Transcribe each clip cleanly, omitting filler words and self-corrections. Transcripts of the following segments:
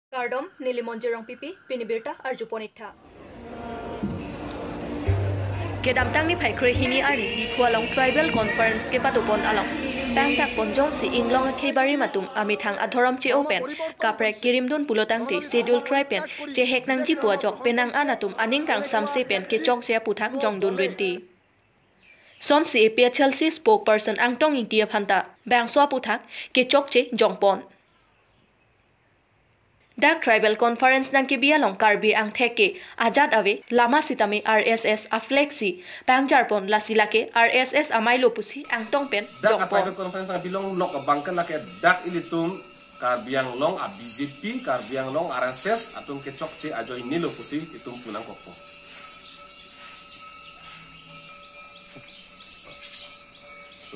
Kardom Nilimonjerong Pipi Pinibirta Arjuponitha Kedam tang ni phai kre hini ari Kualong Tribal Conference ke patupon along tang tak ponjong si inglong khebari matum amithang adhoram che open kaprek kirimdun pulotang te schedule tribe pen che heknang ji puajok penang anatum aning kang samse pen ke chok che puthak jongdun renti Son si PHLC spokesperson angtong intia phanta bang so puthak ke chok che jongpon Dak Tribal Conference nang kibia long KARBI ang theke ajat ave lama sitame RSS aflexi pangjarpon lasilake RSS amailo pusi ang tongpen Dak Tribal Conference ang bilong nok bangkan lake dak ilitum KARBI Anglong a BJP KARBI Anglong RSS atum ke chokche ajo inilo pusi itum punang kokpo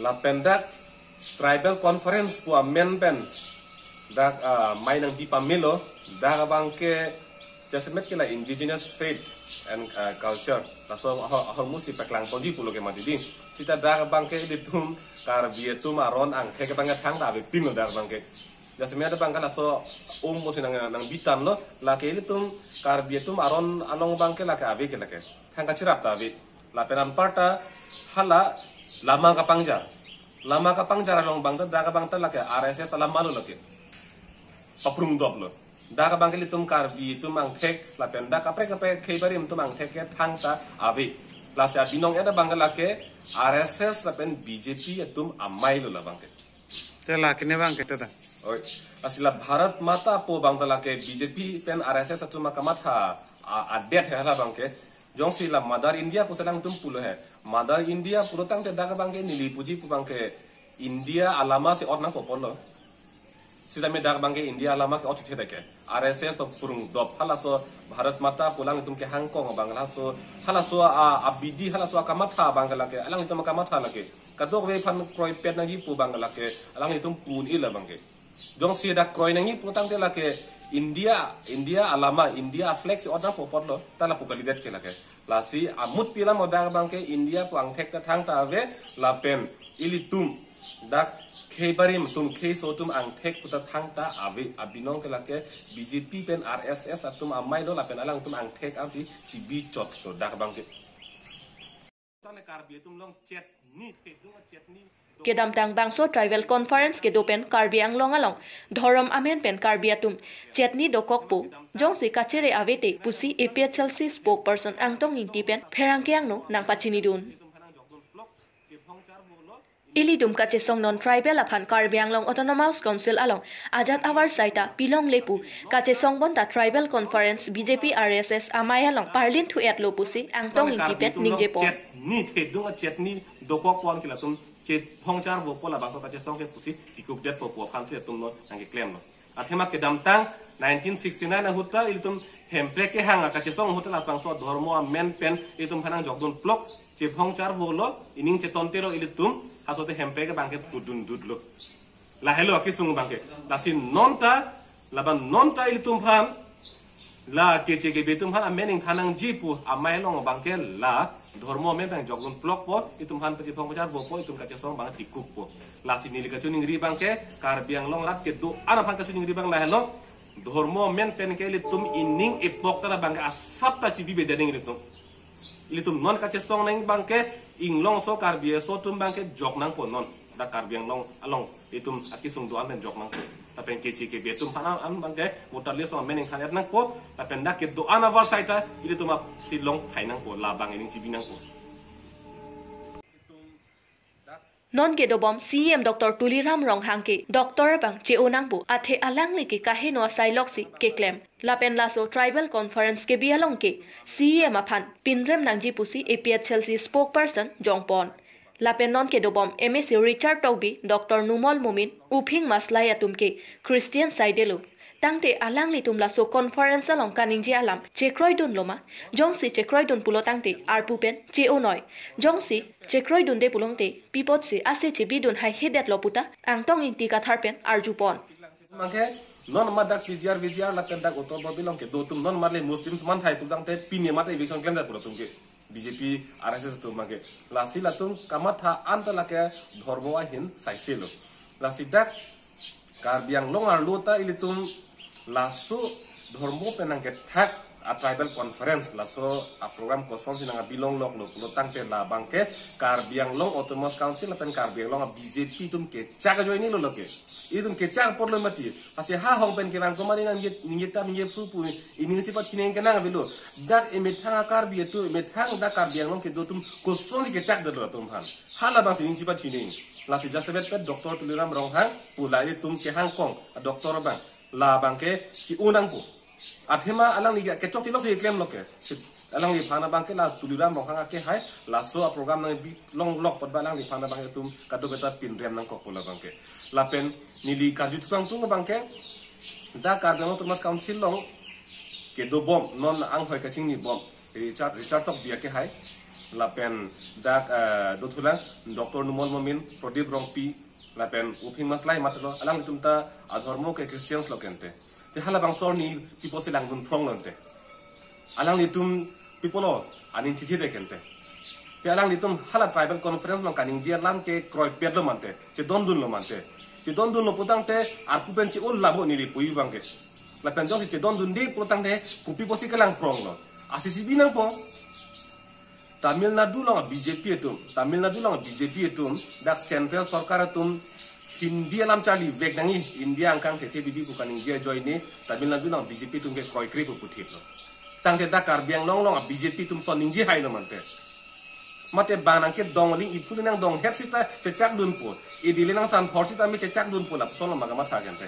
La pendak Tribal Conference pu menpen dak mai nang di pamilo dak bangke jasmet kila indigenous faith and culture laso ahor musi peklang ponji pulo ke madidi sita dak bangke ditum KARBI tu maron ang ke banget hang da be pino dak bangke jasmet ada bangka laso musi nang bitan lo la ke ditum KARBI tu maron anong bangke la ke ave ke la ke hang ka cirap ta ave la penan parta hala lama ka pangjar along bangka dak bangta la ke RSS ala malu la ke paprung doblo daga bangkeli tum KARBI tum ang tek la penda kapre khebari tum ang tek ke thangta abe la sia binong ada bangala ke RSS la pen BJP tum amai lo la bangke tela kene bangke tata oi asila bharat mata po bangala ke BJP pen RSS tum kamatha adet hai la bangke jongsi la mother India pusalang tum pulo hai mother India purotang te daga bangke nili puji pu bangke India alama se orna popolo Sisa me dak bangke India alama ke ochu thede ke RSS to purung dop halaso Bharat mata pulang itum ke Hangkong bangla so halaso abidi halaso kamatha bangla ke alang itum kamatha lake kadok we phan kroi pet na gi pu bangla ke alang itum pun ila bangke jong si dak kroi nangi putang te lake India alama India flex order po potlo tala pu kalidet ke lake lasi amut pila modak bangke India pu ang thek ta thang ta ve la pen ilitum dak Kebarim tum keso tum ang tek puta thangta abinong kelake BJP pen RSS atum amai do la pen alang tum ang tek anti cibi chot to dak bangke tane KARBI tum long chat ni pedung chat ni Kedam tang bangso Tribal Conference ke dopen KARBI Anglong along dhorom amen pen KARBI atum chetni dokokpo jong si kachere avete pusi PHLC spokesperson angtong inti pen pherangkyang no nang pachini dun Ilidum kache song non tribal aphan KARBI Anglong Autonomous Council along ajat awar saita pilong lepu kache song bonta Tribal Conference BJP RSS amaya long parlin thu et lopusi angtong intipet ningje po ni thedung chet ni dokok pon kila tum chet phongchar bo pola bangso kache song ke pusi tikuk det po phan se tum no nang ke claim no athema ke damtang 1969 na hutta ilitum hemple ke hanga kache song hutta la bangso dharmo men pen itum phanang jogdon plok che phongchar bo lo ining che tontero ilitum asote hempe ke bangke tudun dudlo la hello akisung bangke la sin nonta laban nonta ilitum phan la keche ke betum phan amening phanang jipu amai long bangke la dharmo men bang jogun plok po itum phan pasi phongchar bo po itum kache song bang tikuk po la sin nili ka chuning ri bangke KARBI Anglong rat ke do ana phan ka chuning ri bang la hello dharmo men pen ke ilitum inning epok ta bangke asapta chibi be dedeng ilitum non kache song nang bangke inglong so KARBI so tum bangke jok nang po non da KARBI Anglong along itum akisung do amen jok nang po tapen kechi ke betum phana an bangke motarle so mening khanet nang po tapen da ke do ana war saita ilitum silong phainang po labang ining chibinang po Non ke dobom CM Dr. Tuliram Ronghangke Dr. Bang Cheonang bu athe alang li ke kahe no sailoksi ke claim lapen laso Tribal Conference ke bialong ke CM aphan pinrem nangji pusi PHLC spokesperson Jongpon lapen non ke dobom MSc Richard Togbi Dr. Numol Mumin Uphing Maslai atumke Christian Saidelu tangte alang li tumla so conference along kaningji alam chekroidun loma jongsi chekroidun pulo tangte arpupen cheonoi jongsi chekroidun de pulongte pipotsi ase chebidun hai hedet loputa angtong inti ka tharpen arjupon mangke non madak vijar la tendak oto babilong ke dotum non marle muslims man thai tungte pinne mate election claim da pulo tumke BJP RSS tum mangke lasi latung kamatha antala ke dharmo hin saiselo lasi dak KARBI Anglong arluta ilitum laso dhormo penang ke thak a tribal conference laso a program koson sinanga bilong lok lo tangte la bangke KARBI ANGLONG autonomous council lapen KARBI ANGLONG a BJP tum ke chaga joini lo loke idum ke chag por lo mati ase ha hong pen ke bang ko mani ngeta nge pu ini ngi pa thine ke na bilo dak emet ha KARBI tu emet ha da KARBI ANGLONG ke do tum koson ke chag do tum han hala bang tin pa thine la si jasabet pet doktor tuliram ronghang pulai tum ke hang kong a doktor bang la bangke ci unang pu athema alang ni ke chok ti lo se claim lo ke alang ni phana bangke la tuliram ronghang ke hai la so a program nang bi long lok pat balang ni phana bangke tum kado beta pin rem nang ko pula bangke la pen ni li ka jut kang tung bangke da KARBI ANGLONG autonomous council long ke do bom non ang hoi ka ching ni bom Richard tok bia ke hai la pen dak do thulang doktor numol momin prodip rongpi la pen uping maslai matlo alang tumta adhormo ke christians lokente te hala bang sor ni people silang dun prong lonte alang litum people anin chichi de kente te alang litum hala tribal conference long kaning jia lam ke kroi pet lo mante che don dun lo mante che don dun lo putang te arpu pen chi ul labo ni li pui bangke la pen jong si che don dun di putang te pupi posi kelang prong lo asisi binang po Tamil Nadu long BJP etum dak central sarkar etum Hindi alam cali vek nangi India angkang tete bibi bukan India join ni Tamil Nadu long BJP etum ke kroi kri putih lo tang te dak KARBI ANGLONG long BJP etum son ningji hai lo mante mate banang ke dong ling ipul nang dong het sita cecak dun po idili nang san forsi tami cecak dun po la son lo magama thagente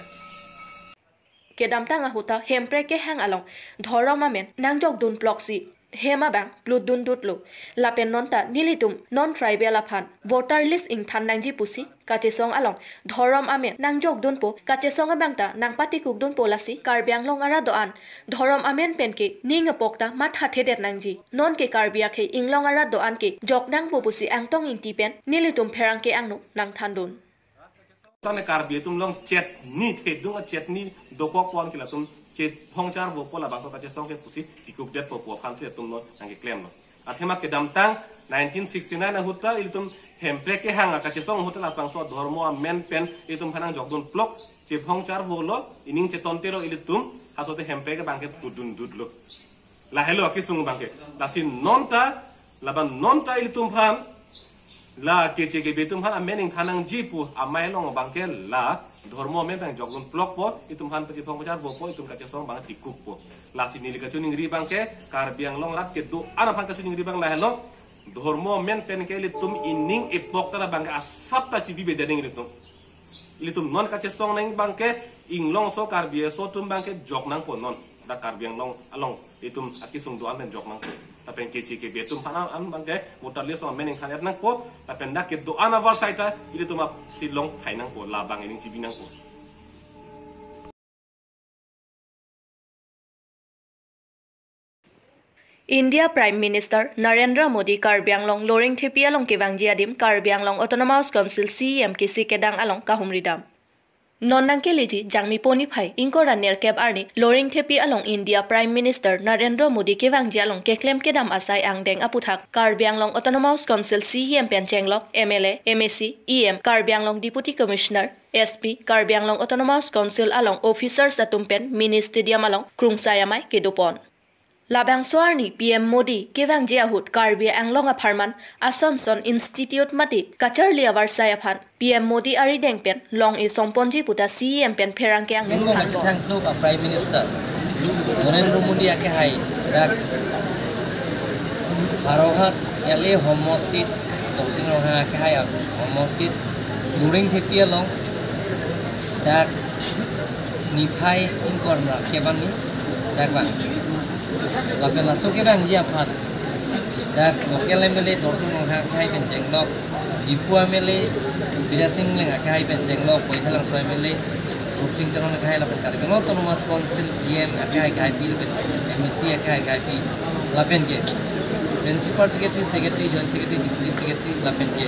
kedam tanga huta hempre ke hang along dhoroma men nangjok dun ploksi hema bang blut dun dutlo lapen nonta nilitum non tribal aphan voter list ing than nangji pusi kache song along dhorom amen nangjok dun po kache song bangta nangpati kuk dun polasi KARBI ANGLONG ara doan dhorom amen penke ning pokta matha thedet nangji non ke KARBI akhe inglong ara doan ke jok nang po pusi angtong ing tipen nilitum pherang ke angno nang thandun tane KARBI tum long chet ni thedung a chet ni dokok pon kila tum che phongchar bo pola bangso ka che song ke pusi tikuk det po po khan se tum no nang claim no athema ke damtang 1969 huta iltum hemple ke hanga ka che song huta la bangso dharmo men pen iltum phanang jogdun plok che phongchar bo lo ining che tontero iltum hasote hemple ke bangke dudun dudlo la hello akisung bangke la sin nonta laban nonta iltum phan la keche ke betum phan amening phanang jipu amai long bangke la dharmo men bang jogun plok po itum han pasi phongchar bo po itum kache song bang tikuk po la sinili ka chuning ri bangke KARBI ANGLONG lat ke do ana phan ka chuning ri bang la hello dharmo men pen ke litum inning epok tara bang asap ta chibi bedening litum ilitum non kache song nang bangke inglong so KARBI so tum bangke jok nang po non da KARBI ANGLONG along itum akisung do an jok nang po tapen kechi ke betum phana an bangke motarle so mening khanet nang po tapen da ke do ana war saita ilitum ap silong thainang po labang ini cibinang po India Prime Minister Narendra Modi KARBI ANGLONG loring thepi along ke bangji adim KARBI ANGLONG autonomous council CEM ke sikedang along kahumridam nonang ke leji jangmi poni phai inkora ner kep arni loring thepi along India Prime Minister Narendra Modi ke bangji along ke claim ke dam asai angdeng aputhak KARBI ANGLONG autonomous council CEM penchenglok MLA MSc EM KARBI ANGLONG deputy commissioner SP KARBI ANGLONG autonomous council along officers atumpen mini stadium along krungsayamai ke dopon Labang Soarni PM Modi kevang jiahut KARBI ANGLONG aparman Assumption Institute mati kacharli awarsaya phan PM Modi ari dengpen long e somponji puta CEM pen pherang ke ang thank you Prime Minister Narendra Modi ake hai sak harohat ele homostit dosing roha ake hai homostit luring thepi along dak niphai inkorna kebani dak bang lapela soke bang jia phat dak local MLA dorsing ha khai pen jenglok dipu MLA birasing leng ha khai pen jenglok poithalang so MLA dorsing terong khai la pen KARBI ANGLONG autonomous council EM ha khai bil pen MSc ha khai pi lapen ke principal secretary joint secretary deputy secretary lapen ke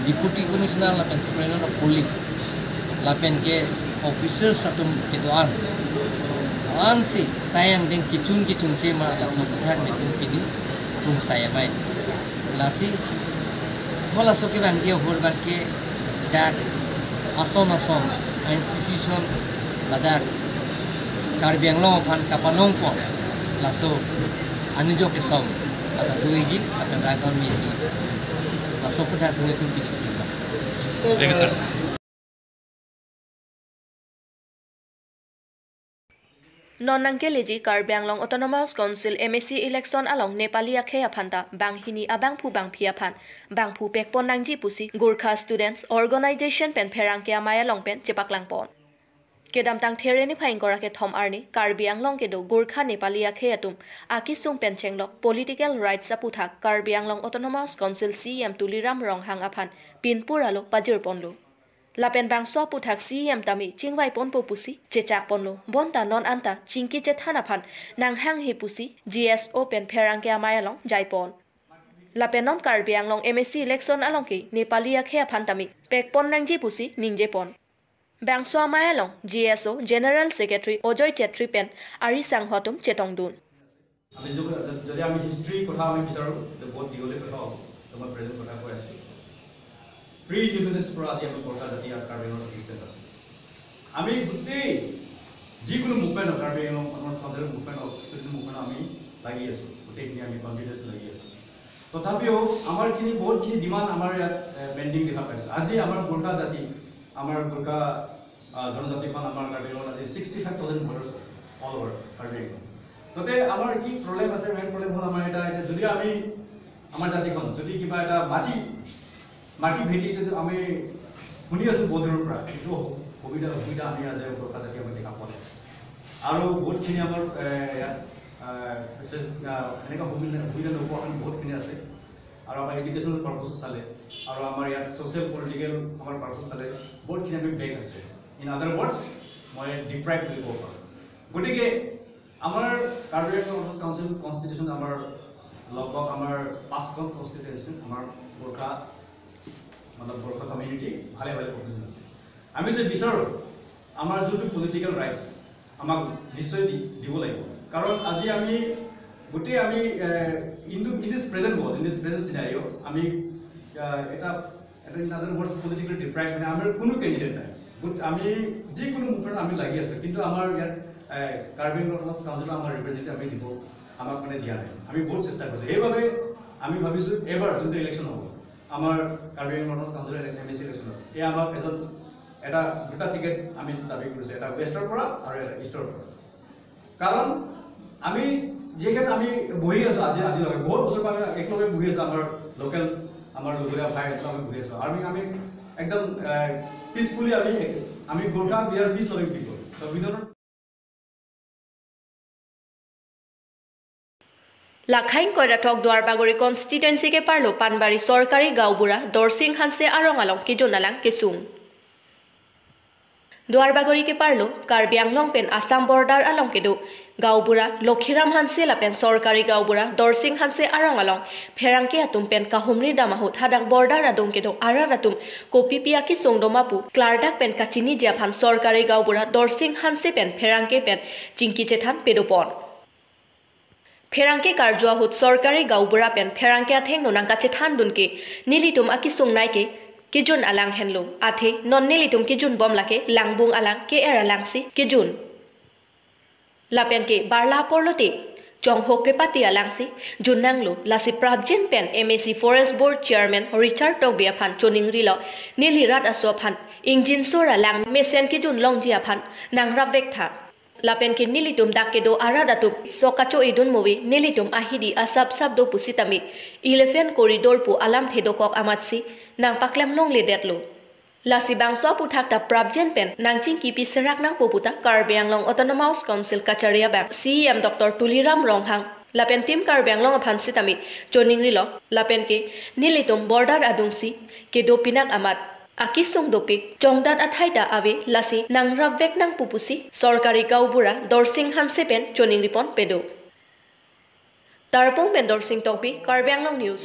deputy commissioner lapen superintendent of police lapen ke officers atum ke doan ansi sayang deng kitun cema la so thak me tum pidi tum saya mai lasi bola so ke bang dia hor bang ke dak ason institution ladak KARBI ANGLONG phan kapanong po laso anijo kesom ada duigin ada ragon mi laso pudah sungai tu pilih juga. Non-Nangkeleji KARBI ANGLONG Autonomous Council MSC election along Nepali akhe aphanta banghini abang phu bang phia phan bang phu pekpon nangji pusi Gurkha Students Organization pen pherang ke amaya long pen chepaklang pon kedam tang thereni phaing kora ke thom arni KARBI ANGLONG ke do Gurkha Nepali akhe atum akisung pen chenglok political rights aputhak KARBI ANGLONG Autonomous Council CM Tuliram Ronghang aphan pinpur alo pajir ponlo Lapen bang so puthak CM tami chingwai pon po pusi chechak ponlo bonta non anta chingki che thana phan nang hang he pusi GSO pen pherang ke amaya long jaipon Lapen non KARBI ANGLONG MSC election along ke Nepali akhe aphan tami pekpon nangji pusi ningje pon bang so amaya long GSO General Secretary Ojoy Chetri pen ari sang hotum chetong dun আমি যদি আমি history কথা আমি বিচাৰো বহুত দীঘলীয়া কথা হ'ব তোমাৰ প্ৰেজেন্ট কথা কৈ আছো প্ৰি ইণ্ডিপেন্ডেন্স পৰা আজি আমি কলকাতা জাতীয় KARBI ANGLONG এক্সিস্টেন্স আছে আমি গোটেই যিকোনো মুভমেন্ট KARBI ANGLONG সমাজৰ মুভমেন্ট ষ্টুডেন্ট মুভমেন্ট আমি লাগি আছো গোটেইখিনি আমি কনফিডেন্স লাগি আছো তথাপিও আমাৰ কিনি বহুত কি ডিমান্ড আমাৰ ইয়াত পেন্ডিং দেখা পাইছো আজি আমাৰ গোৰ্খা জাতি আমাৰ গোৰ্খা জনজাতিখন আমাৰ KARBI ANGLONG আজি 65000 ভোটাৰ্স আছে অল ওভাৰ KARBI ANGLONG ততে আমাৰ কি প্ৰবলেম আছে মেইন প্ৰবলেম হ'ল আমাৰ এটা যদি আমি আমাৰ জাতিখন যদি কিবা এটা মাটি ভেটি যদি আমি শুনি আছো বহুদিনৰ পৰা এইটো সুবিধা আমি আজি গোৰ্খা জাতি আমি দেখা পোৱা আৰু বহুতখিনি আমাৰ এনেকুৱা সুবিধা নোপোৱা বহুতখিনি আছে আৰু আমাৰ এডুকেশ্যনেল পাৰ্পছ চালে আৰু আমাৰ ইয়াত ছ'চিয়েল পলিটিকেল আমাৰ পাৰ্পছ চালে বহুতখিনি আমি বেক আছে ইন আদাৰ ৱৰ্ডছ মই ডিপ্ৰাইভ বুলি ক'ব পাৰোঁ গতিকে আমাৰ KARBI ANGLONG কাউন্সিল কনষ্টিটিউশ্যন আমাৰ লগভগ আমাৰ 5খন কনষ্টিটিউশ্যন আমাৰ গোৰ্খা গোৰ্খা কমিউনিটি ভালে প্ৰভিজন আছে আমি যে বিচাৰোঁ আমাৰ যোনটো পলিটিকেল ৰাইটছ আমাক নিশ্চয় দিব লাগিব কাৰণ আজি আমি গোটেই আমি in this present world in this present scenario' আমি এটা ইন আদাৰ ৱৰ্ডছ পলিটিকেল ডিপ্ৰাইভ মানে আমাৰ কোনো কেণ্ডিডেট নাই আমি যিকোনো মুভমেণ্ট আমি লাগি আছোঁ কিন্তু আমাৰ ইয়াত KARBI ANGLONG কাউন্সিলৰ আমাৰ ৰিপ্ৰেজেণ্টেটিভ আমি দিব আমাক মানে দিয়া নাই আমি বহুত চেষ্টা কৰিছোঁ সেইবাবে আমি ভাবিছোঁ এবাৰ যোনটো ইলেকশ্যন হ'ব আমাৰ KARBI ANGLONG কাউন্সিলৰ MSC ইলেকশ্যনত এই আমাক এটা দুটা টিকেট আমি দাবী কৰিছোঁ এটা ৱেষ্টৰ পৰা আৰু এটা ইষ্টৰ পৰা কাৰণ আমি যিহেতু আমি বহি আছোঁ আজিলৈকে বহুত বছৰ পৰা আমি একেলগে বহি আছোঁ আমাৰ লোকেল আমাৰ লগৰীয়া ভাই একেলগে বহি আছোঁ আৰু আমি একদম পিছফুলি আমি গোৰ্খা বি আৰ পিছ লভিং পিপল সংবিধানৰ লাখাইং কয়ৰাথক দুৱাৰবাগৰি কনষ্টিটুৱেঞ্চি কে পাৰলো পানবাৰী চৰকাৰী গাঁওবুঢ়া দৰসিং হানছে আৰং আলং কিজোনালাং কেচুং দুৱাৰবাগৰি কে পাৰলো KARBI ANGLONG পেন আসাম বৰ্ডাৰ আলং কেদো গাঁওবুঢ়া লক্ষীৰাম হানছে লাপেন চৰকাৰী গাঁওবুঢ়া দৰসিং হানছে আৰং আলং ফেৰাংকে আতুম পেন কাহুমৰি দামাহুত হাদাক বৰ্ডাৰ আদং কেদো আৰাৰ আতুম কপি পিয়াকি চংদমাপু ক্লাৰ্ডাক পেন কাচিনি জিয়াফান চৰকাৰী গাঁওবুঢ়া দৰসিং হানছে পেন ফেৰাংকে পেন চিংকি চেথান পেদোপন ফেরাংকে কার্জুয়া হুত সরকারি গাঁওবুঢ়া পেন ফেরাংকে আথেং নোনাংকাছে থান দুনকে নীলিতুম আকি সুংনাইকে কিজুন আলাং হেনলো আথে নন নীলিতুম কিজুন বমলাকে লাংবুং আলাং কে এরা লাংসি কিজুন লাপেনকে বারলা পরলতে চংহকে পাতি আলাংসি জুনাংলো লাসি প্রাবজেন পেন MSC forest board chairman Richard টকবিয়া ফান চনিংরিল নীলি রাত আসো ফান ইঞ্জিন সোরা লাং মেসেন কিজুন লংজিয়া ফান নাংরাব বেকথা Lapen ke nilitum dakedo aradatum sokacho idun movi nilitum ahidi asab sabdo pusitami 11 koridor pu alam thedokok amatsi nang paklam long le detlo lasi bangso puthak ta prabjen pen nangching ki piserak nang poputa KARBI ANGLONG Autonomous Council kacharia bang CM Dr. Tuliram Ronghang lapen tim KARBI ANGLONG phansitami choningrilo lapen ke nilitum border adungsi ke dopinak amat Akisung dopik jongdat athaida awe lasi nangrab vek nang pupusi sorkari gaubura dorsing hansepen choning ripon pedo tarpong ben dorsing topi KARBI ANGLONG news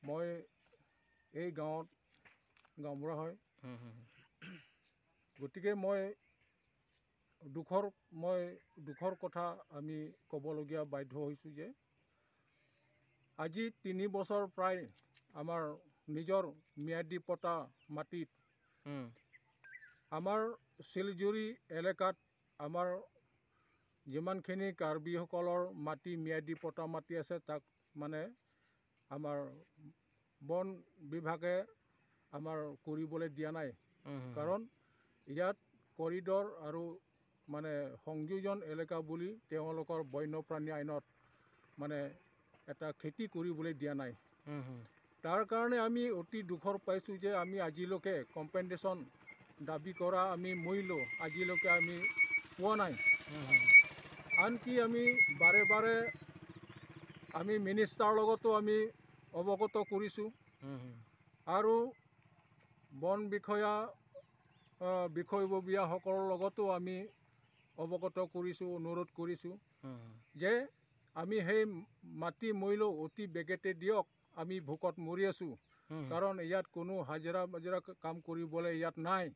মই এই গাঁৱত গাঁওবুঢ়া হয় গতিকে মই দুখৰ কথা আমি ক'বলগীয়া বাধ্য হৈছোঁ যে আজি 3 বছৰ প্ৰায় আমাৰ নিজৰ ম্যাদী পটা মাটিত আমাৰ শিলজুৰি এলেকাত আমাৰ যিমানখিনি কাৰ্বিসকলৰ মাটি ম্যাদী পটা মাটি আছে তাক মানে আমাৰ বন বিভাগে আমাৰ কৰিবলৈ দিয়া নাই কাৰণ ইয়াত কৰিডৰ আৰু মানে সংযোজন এলেকা বুলি তেওঁলোকৰ বন্যপ্ৰাণী আইনত মানে এটা খেতি কৰিবলৈ দিয়া নাই তাৰ কাৰণে আমি অতি দুখৰ পাইছোঁ যে আমি আজিলৈকে কম্পেনচেশ্যন দাবী কৰা আমি মূল্য আজিলৈকে আমি পোৱা নাই আনকি আমি বাৰে বাৰে আমি মিনিষ্টাৰ লগতো আমি অৱগত কৰিছোঁ আৰু বন বিষয়া বিষয়ববীয়াসকলৰ লগতো আমি অৱগত কৰিছোঁ অনুৰোধ কৰিছোঁ যে আমি সেই মাটি মূল্য অতি বেগেতে দিয়ক আমি ভোকত মৰি আছোঁ কাৰণ ইয়াত কোনো হাজিৰা কাম কৰিবলৈ ইয়াত নাই